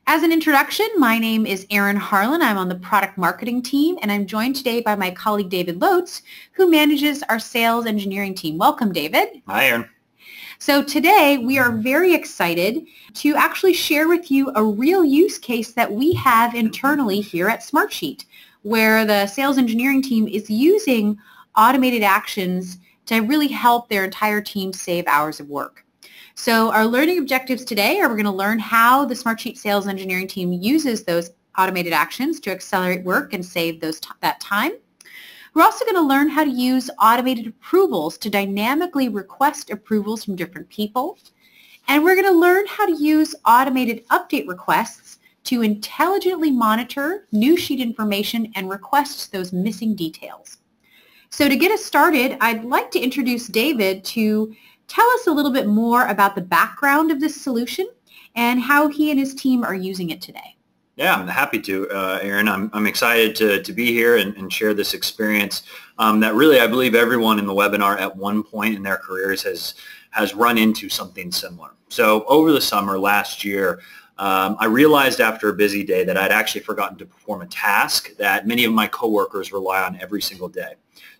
As an introduction, my name is Erin Harlan. I'm on the product marketing team, and I'm joined today by my colleague David Lotz, who manages our sales engineering team. Welcome, David. Hi, Erin. So today we are very excited to actually share with you a real use case that we have internally here at Smartsheet, where the sales engineering team is using automated actions to really help their entire team save hours of work. So our learning objectives today are we're going to learn how the Smartsheet sales engineering team uses those automated actions to accelerate work and save that time. We're also going to learn how to use automated approvals to dynamically request approvals from different people. And we're going to learn how to use automated update requests to intelligently monitor new sheet information and request those missing details. So to get us started, I'd like to introduce David to tell us a little bit more about the background of this solution and how he and his team are using it today. Yeah, I'm happy to, Erin. I'm excited to be here and share this experience that really I believe everyone in the webinar at one point in their careers has run into something similar. So over the summer last year, I realized after a busy day that I'd actually forgotten to perform a task that many of my coworkers rely on every single day.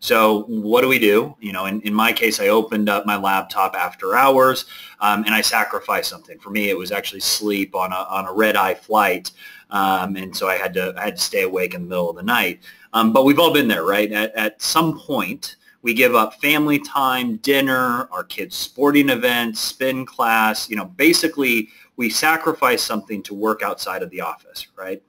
So what do? You know, in my case, I opened up my laptop after hours and I sacrificed something. For me, it was actually sleep on a red-eye flight, and so I had to stay awake in the middle of the night. But we've all been there, right? At some point, we give up family time, dinner, our kids' sporting events, spin class. You know, basically, we sacrifice something to work outside of the office, right?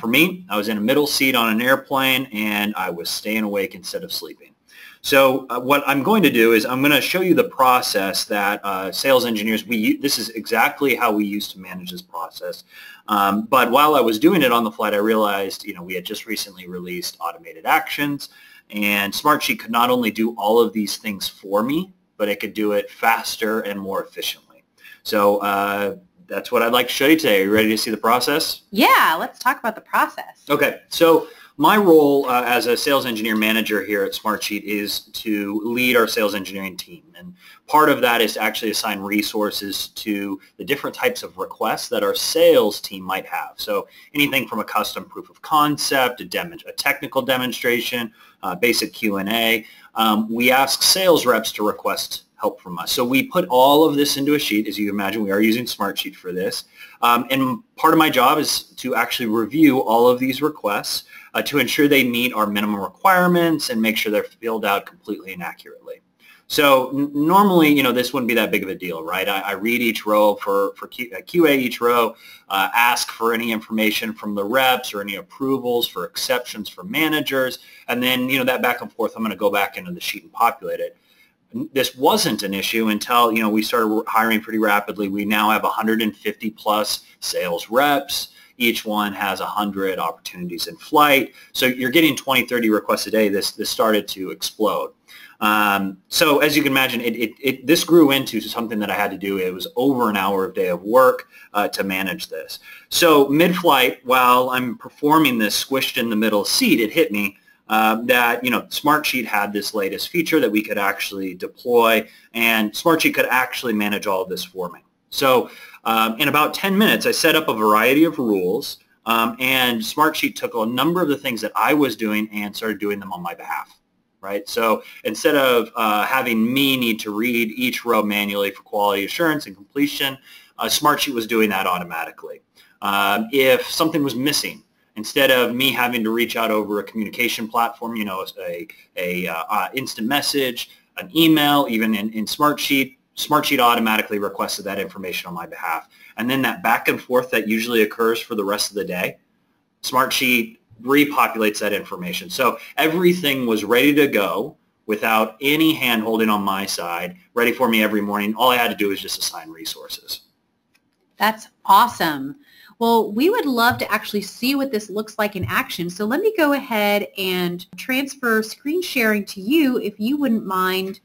For me, I was in a middle seat on an airplane, and I was staying awake instead of sleeping. So what I'm going to do is I'm going to show you the process that sales engineers, this is exactly how we used to manage this process. But while I was doing it on the flight, I realized, you know, we had just recently released automated actions, and Smartsheet could not only do all of these things for me, but it could do it faster and more efficiently. So that's what I'd like to show you today. Are you ready to see the process? Yeah, let's talk about the process. Okay, so my role as a sales engineer manager here at Smartsheet is to lead our sales engineering team. And part of that is to actually assign resources to the different types of requests that our sales team might have. So anything from a custom proof of concept, a technical demonstration, basic Q&A. We ask sales reps to request help from us. So we put all of this into a sheet. As you imagine, we are using Smartsheet for this. And part of my job is to actually review all of these requests to ensure they meet our minimum requirements and make sure they're filled out completely and accurately. So normally, you know, this wouldn't be that big of a deal, right? I read each row for QA each row, ask for any information from the reps or any approvals for exceptions from managers, and then, you know, that back and forth, I'm going to go back into the sheet and populate it. This wasn't an issue until, you know, we started hiring pretty rapidly. We now have 150 plus sales reps. Each one has 100 opportunities in flight. So you're getting 20, 30 requests a day. This started to explode. So as you can imagine, this grew into something that I had to do. It was over an hour a day of work to manage this. So mid-flight, while I'm performing this squished in the middle seat, it hit me that, you know, Smartsheet had this latest feature that we could actually deploy, and Smartsheet could actually manage all of this for me. So in about 10 minutes, I set up a variety of rules, and Smartsheet took a number of the things that I was doing and started doing them on my behalf, right? So instead of having me need to read each row manually for quality assurance and completion, Smartsheet was doing that automatically. If something was missing, instead of me having to reach out over a communication platform, you know, instant message, an email, even in Smartsheet, Smartsheet automatically requested that information on my behalf. And then that back and forth that usually occurs for the rest of the day, Smartsheet repopulates that information. So everything was ready to go without any hand-holding on my side, ready for me every morning. All I had to do was just assign resources. That's awesome. Well, we would love to actually see what this looks like in action. So let me go ahead and transfer screen sharing to you if you wouldn't mind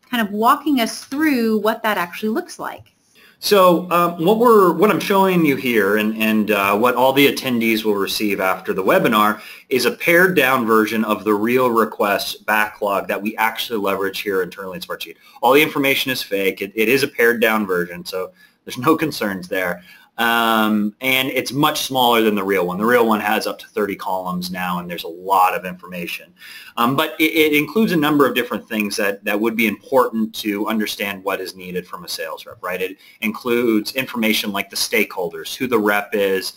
kind of walking us through what that actually looks like. So what I'm showing you here and what all the attendees will receive after the webinar is a pared down version of the real requests backlog that we actually leverage here internally in Smartsheet. All the information is fake. It is a pared down version, so there's no concerns there. and it's much smaller than the real one. The real one has up to 30 columns now, and there's a lot of information. But it includes a number of different things that would be important to understand what is needed from a sales rep, right? It includes information like the stakeholders, who the rep is,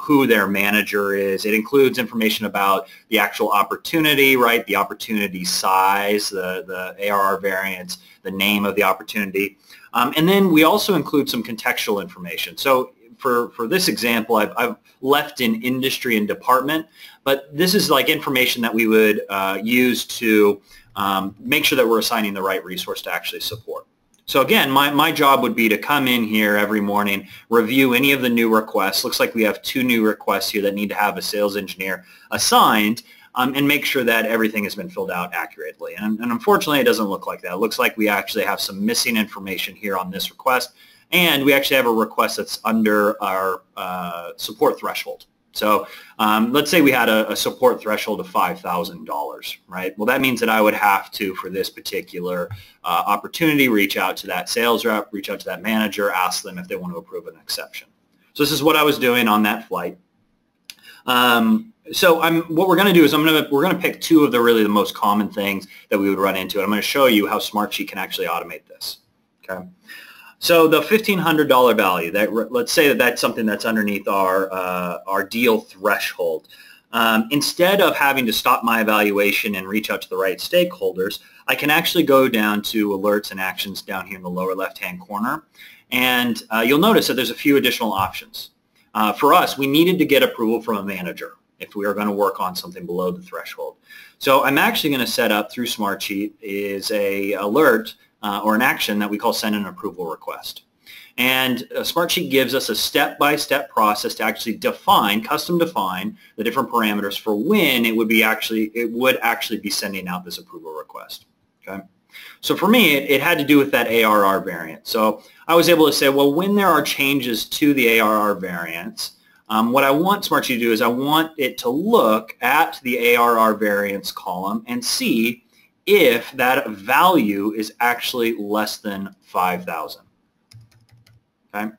who their manager is. It includes information about the actual opportunity, right? The opportunity size, the ARR variance, the name of the opportunity. And then we also include some contextual information. So for this example, I've left in industry and department, but this is like information that we would use to make sure that we're assigning the right resource to actually support. So again, my job would be to come in here every morning, review any of the new requests. Looks like we have 2 new requests here that need to have a sales engineer assigned, and make sure that everything has been filled out accurately. And unfortunately, it doesn't look like that. It looks like we actually have some missing information here on this request, and we actually have a request that's under our support threshold. So let's say we had a support threshold of $5,000, right? Well, that means that I would have to, for this particular opportunity, reach out to that sales rep, reach out to that manager, ask them if they want to approve an exception. So this is what I was doing on that flight. So what we're going to do is we're going to pick 2 of the most common things that we would run into, and I'm going to show you how Smartsheet can actually automate this. Okay. So the $1,500 value, let's say that's something that's underneath our deal threshold. Instead of having to stop my evaluation and reach out to the right stakeholders, I can actually go down to alerts and actions down here in the lower left-hand corner, and you'll notice that there's a few additional options. For us, we needed to get approval from a manager if we are going to work on something below the threshold. So I'm actually going to set up through Smartsheet is a alert or an action that we call send an approval request. And Smartsheet gives us a step-by-step process to actually custom define the different parameters for when it would actually be sending out this approval request. Okay. So for me, it had to do with that ARR variance. So I was able to say, well, when there are changes to the ARR variance, what I want Smartsheet to do is I want it to look at the ARR variance column and see if that value is actually less than 5,000. Okay?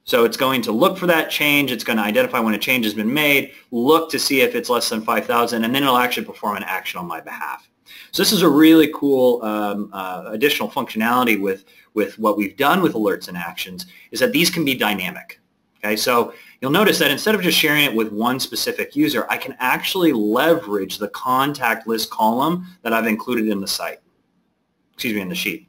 So it's going to look for that change. It's going to identify when a change has been made, look to see if it's less than 5,000, and then it'll actually perform an action on my behalf. So this is a really cool additional functionality with what we've done with alerts and actions, is that these can be dynamic. Okay, so you'll notice that instead of just sharing it with one specific user, I can actually leverage the contact list column that I've included in the in the sheet.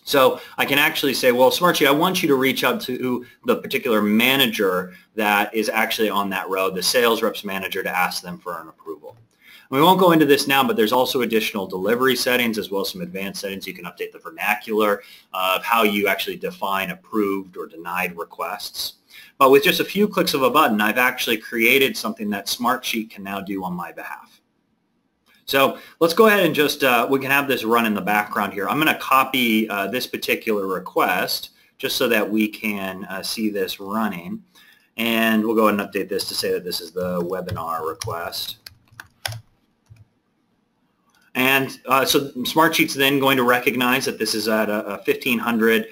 So I can actually say, well, Smartsheet, I want you to reach out to the particular manager that is actually on that row, the sales rep's manager, to ask them for an approval. We won't go into this now, but there's also additional delivery settings as well as some advanced settings. You can update the vernacular of how you actually define approved or denied requests. But with just a few clicks of a button, I've actually created something that Smartsheet can now do on my behalf. So let's go ahead and just, we can have this run in the background here. I'm going to copy this particular request just so that we can see this running. And we'll go ahead and update this to say that this is the webinar request. And so Smartsheet's then going to recognize that this is at a 1,500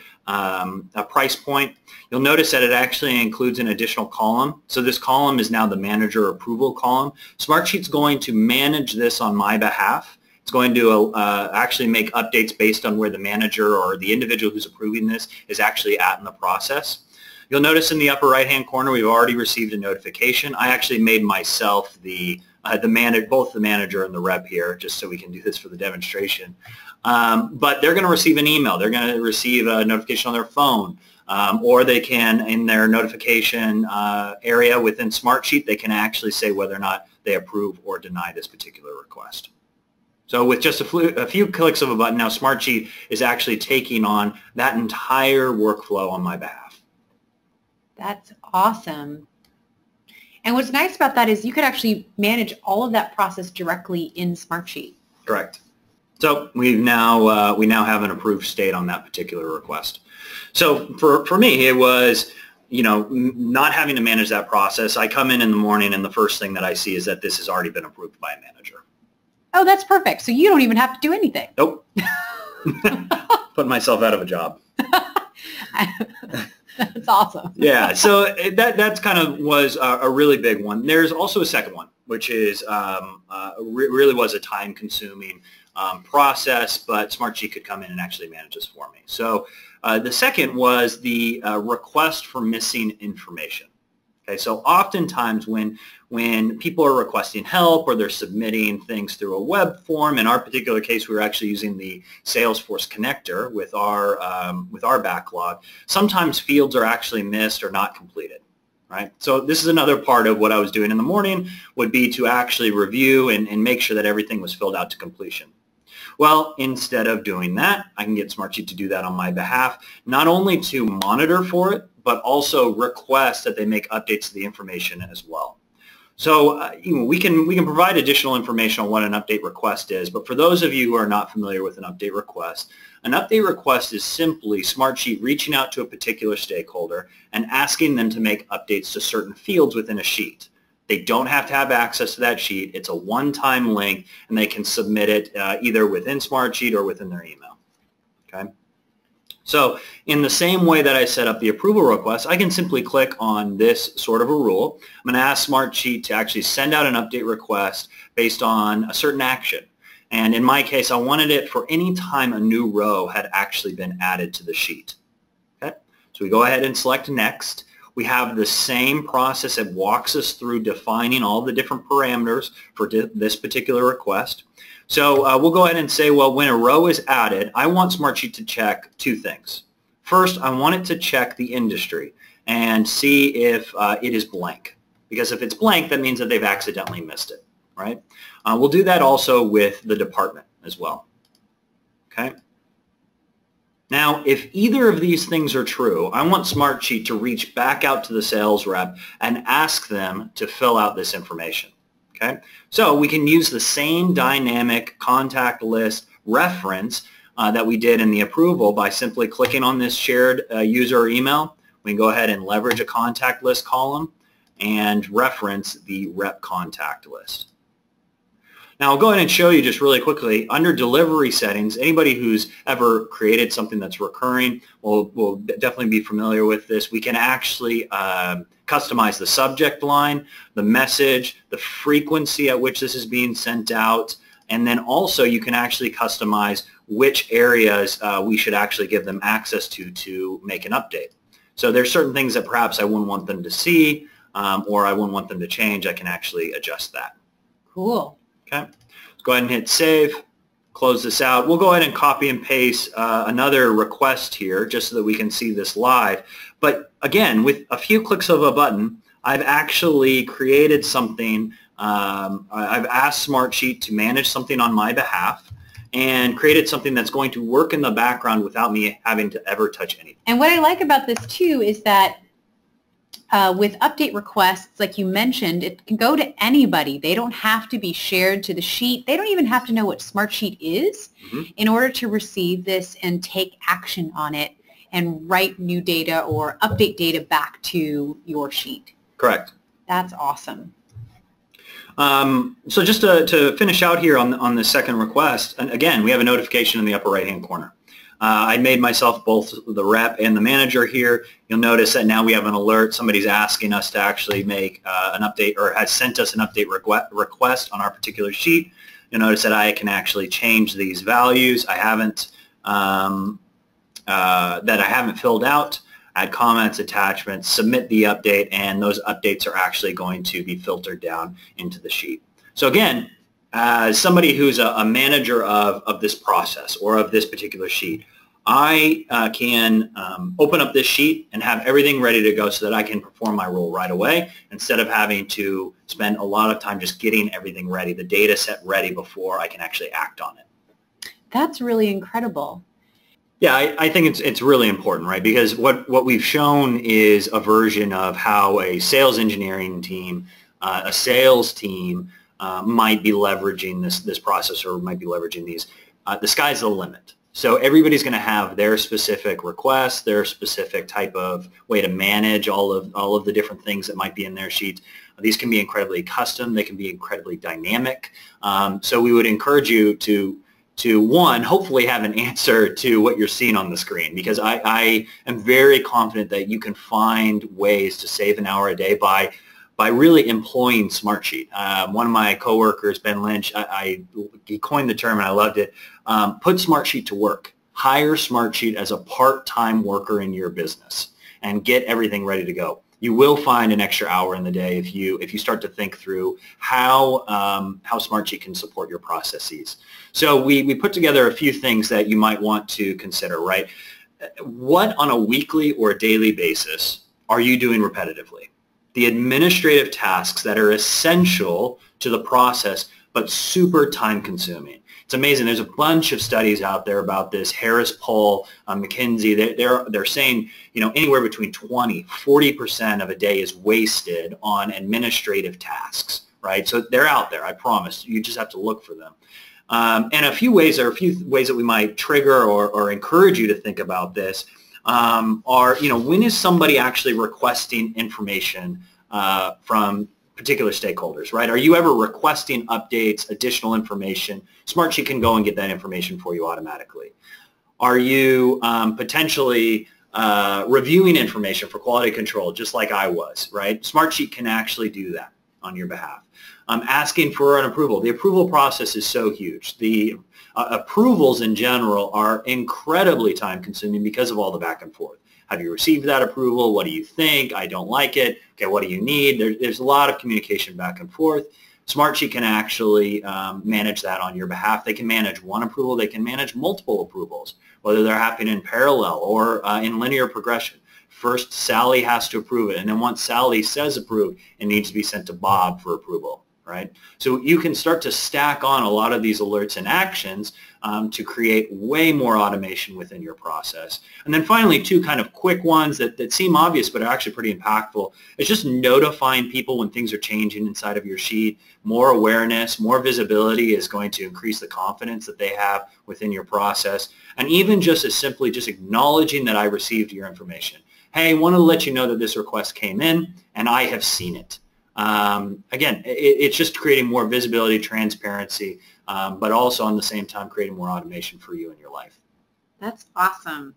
price point. You'll notice that it actually includes an additional column. So this column is now the manager approval column. Smartsheet's going to manage this on my behalf. It's going to actually make updates based on where the manager or the individual who's approving this is actually at in the process. You'll notice in the upper right-hand corner, we've already received a notification. I actually made myself both the manager and the rep here, just so we can do this for the demonstration. But they're going to receive an email. They're going to receive a notification on their phone, or they can, in their notification area within Smartsheet, they can actually say whether or not they approve or deny this particular request. So with just a few clicks of a button, now Smartsheet is actually taking on that entire workflow on my behalf. That's awesome. And what's nice about that is you could actually manage all of that process directly in Smartsheet. Correct. So we now have an approved state on that particular request. So for me, it was, not having to manage that process. I come in the morning and the first thing that I see is that this has already been approved by a manager. Oh, that's perfect. So you don't even have to do anything. Nope. Put myself out of a job. That's awesome. Yeah, so that's kind of was a really big one. There's also a second one, which is really was a time-consuming process, but Smartsheet could come in and actually manage this for me. So the second was the request for missing information. Okay, so oftentimes when people are requesting help or they're submitting things through a web form, in our particular case, we were actually using the Salesforce connector with our backlog. Sometimes fields are actually missed or not completed, right? So this is another part of what I was doing in the morning would be to actually review and make sure that everything was filled out to completion. Well, instead of doing that, I can get Smartsheet to do that on my behalf, not only to monitor for it, but also request that they make updates to the information as well. So we can provide additional information on what an update request is, but for those of you who are not familiar with an update request is simply Smartsheet reaching out to a particular stakeholder and asking them to make updates to certain fields within a sheet. They don't have to have access to that sheet. It's a one-time link, and they can submit it either within Smartsheet or within their email. Okay. So in the same way that I set up the approval request, I can simply click on this sort of a rule. I'm going to ask Smartsheet to actually send out an update request based on a certain action. And in my case, I wanted it for any time a new row had actually been added to the sheet. Okay? So we go ahead and select Next. We have the same process that walks us through defining all the different parameters for this particular request. So we'll go ahead and say, well, when a row is added, I want Smartsheet to check two things. First, I want it to check the industry and see if it is blank. Because if it's blank, that means that they've accidentally missed it, right? We'll do that also with the department as well. Okay. Now, if either of these things are true, I want Smartsheet to reach back out to the sales rep and ask them to fill out this information. Okay? So we can use the same dynamic contact list reference that we did in the approval by simply clicking on this shared user email. We can go ahead and leverage a contact list column and reference the rep contact list. Now I'll go ahead and show you just really quickly, under delivery settings, anybody who's ever created something that's recurring will definitely be familiar with this. We can actually customize the subject line, the message, the frequency at which this is being sent out, and then also you can actually customize which areas we should actually give them access to make an update. So there's certain things that perhaps I wouldn't want them to see or I wouldn't want them to change. I can actually adjust that. Cool. Okay, let's go ahead and hit save, close this out. We'll go ahead and copy and paste another request here just so that we can see this live. But again, with a few clicks of a button, I've actually created something. I've asked Smartsheet to manage something on my behalf and created something that's going to work in the background without me having to ever touch anything. And what I like about this too is that with update requests, like you mentioned, it can go to anybody. They don't have to be shared to the sheet. They don't even have to know what Smartsheet is in order to receive this and take action on it and write new data or update data back to your sheet. Correct. That's awesome. So just to finish out here on the second request, and again, we have a notification in the upper right-hand corner. I made myself both the rep and the manager here. You'll notice that now we have an alert. Somebody's asking us to actually make an update or has sent us an update request on our particular sheet. You'll notice that I can actually change these values. I haven't filled out, add comments, attachments, submit the update, and those updates are actually going to be filtered down into the sheet. So again, as somebody who's a manager of this process or of this particular sheet, I can open up this sheet and have everything ready to go so that I can perform my role right away instead of having to spend a lot of time just getting everything ready, the data set ready before I can actually act on it. That's really incredible. Yeah, I think it's really important, right? Because what we've shown is a version of how a sales engineering team, a sales team, might be leveraging this process or might be leveraging these. The sky's the limit. So everybody's going to have their specific requests, their specific type of way to manage all of the different things that might be in their sheet. These can be incredibly custom. They can be incredibly dynamic. So we would encourage you to to one, hopefully have an answer to what you're seeing on the screen, because I am very confident that you can find ways to save an hour a day by really employing Smartsheet. One of my coworkers, Ben Lynch, he coined the term and I loved it. Put Smartsheet to work. Hire Smartsheet as a part-time worker in your business and get everything ready to go. You will find an extra hour in the day if you start to think through how Smartsheet can support your processes. So we put together a few things that you might want to consider, right? What on a weekly or a daily basis are you doing repetitively? The administrative tasks that are essential to the process but super time consuming. It's amazing. There's a bunch of studies out there about this. Harris Poll, McKinsey, they're saying, anywhere between 40% of a day is wasted on administrative tasks, right? So they're out there, I promise. You just have to look for them. And a few ways that we might trigger or encourage you to think about this are, when is somebody actually requesting information from particular stakeholders, right? Are you ever requesting updates, additional information? Smartsheet can go and get that information for you automatically. Are you potentially reviewing information for quality control, just like I was, right? Smartsheet can actually do that on your behalf. Asking for an approval. The approval process is so huge. The approvals in general are incredibly time consuming because of all the back and forth. Have you received that approval? What do you think? I don't like it. Okay, what do you need? There's a lot of communication back and forth. Smartsheet can actually manage that on your behalf. They can manage one approval. They can manage multiple approvals, whether they're happening in parallel or in linear progression. First, Sally has to approve it, and then once Sally says approved, it needs to be sent to Bob for approval, right? So you can start to stack on a lot of these alerts and actions to create way more automation within your process. And then finally, two kind of quick ones that seem obvious but are actually pretty impactful. It's just notifying people when things are changing inside of your sheet. More awareness, more visibility is going to increase the confidence that they have within your process. And even just as simply just acknowledging that I received your information. Hey, I want to let you know that this request came in and I have seen it. Again, it's just creating more visibility, transparency, but also on the same time creating more automation for you in your life. That's awesome.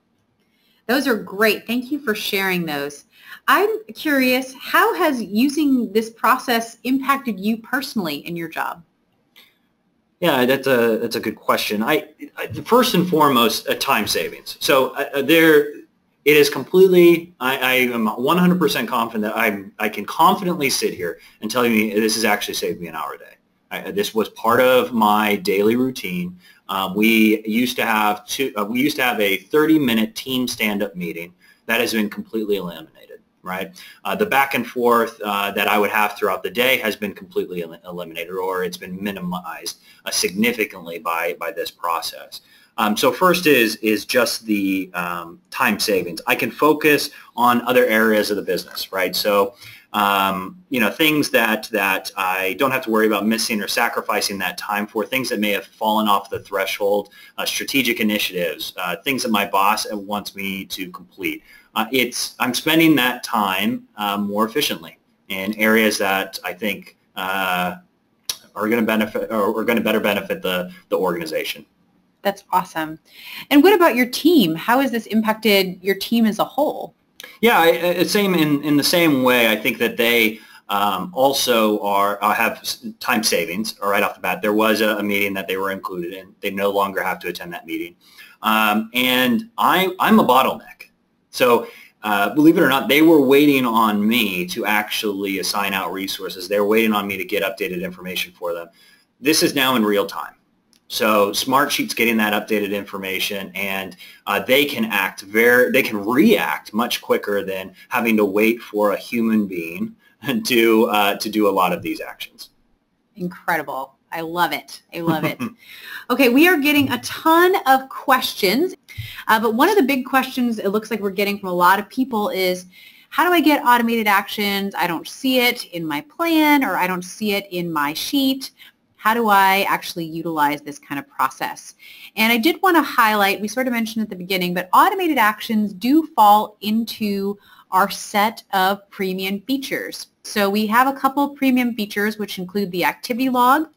Those are great. Thank you for sharing those. I'm curious, how has using this process impacted you personally in your job? Yeah, that's a good question. First and foremost, time savings. So it is completely, I am 100% confident that I can confidently sit here and tell you this has actually saved me an hour a day. This was part of my daily routine. We used to have a 30-minute team stand-up meeting that has been completely eliminated, right? The back and forth that I would have throughout the day has been completely eliminated, or it's been minimized significantly by this process. So first is just the time savings. I can focus on other areas of the business, right? So, things that I don't have to worry about missing or sacrificing that time for, things that may have fallen off the threshold, strategic initiatives, things that my boss wants me to complete. I'm spending that time more efficiently in areas that I think are going to benefit or are going to better benefit the organization. That's awesome. And what about your team? How has this impacted your team as a whole? Yeah, in the same way. I think that they also have time savings right off the bat. There was a meeting that they were included in. They no longer have to attend that meeting. And I'm a bottleneck. So believe it or not, they were waiting on me to actually assign out resources. They were waiting on me to get updated information for them. This is now in real time. So Smartsheet's getting that updated information, and they can react much quicker than having to wait for a human being to do a lot of these actions. Incredible. I love it. I love it. Okay, we are getting a ton of questions, but one of the big questions it looks like we're getting from a lot of people is, how do I get automated actions? I don't see it in my plan, or I don't see it in my sheet. How do I actually utilize this kind of process? And I did want to highlight, we sort of mentioned at the beginning, but automated actions do fall into our set of premium features. So we have a couple premium features which include the activity log,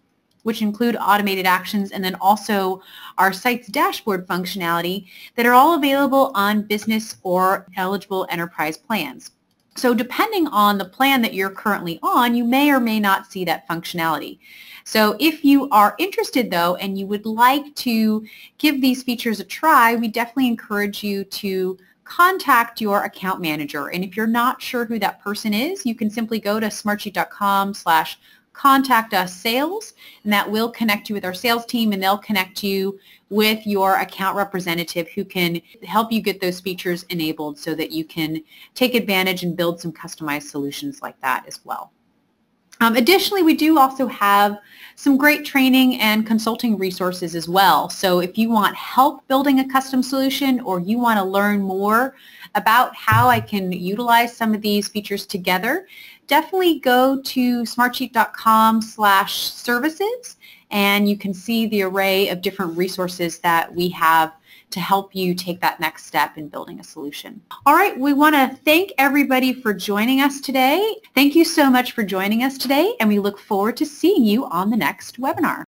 which include automated actions, and then also our site's dashboard functionality that are all available on business or eligible enterprise plans. So depending on the plan that you're currently on, you may or may not see that functionality. So if you are interested though and you would like to give these features a try, we definitely encourage you to contact your account manager. And if you're not sure who that person is, you can simply go to smartsheet.com/contact us sales, and that will connect you with our sales team, and they'll connect you with your account representative who can help you get those features enabled so that you can take advantage and build some customized solutions like that as well. Additionally, we do also have some great training and consulting resources as well. So if you want help building a custom solution, or you want to learn more about how I can utilize some of these features together, definitely go to smartsheet.com/services, and you can see the array of different resources that we have to help you take that next step in building a solution. All right, we want to thank everybody for joining us today. Thank you so much for joining us today, and we look forward to seeing you on the next webinar.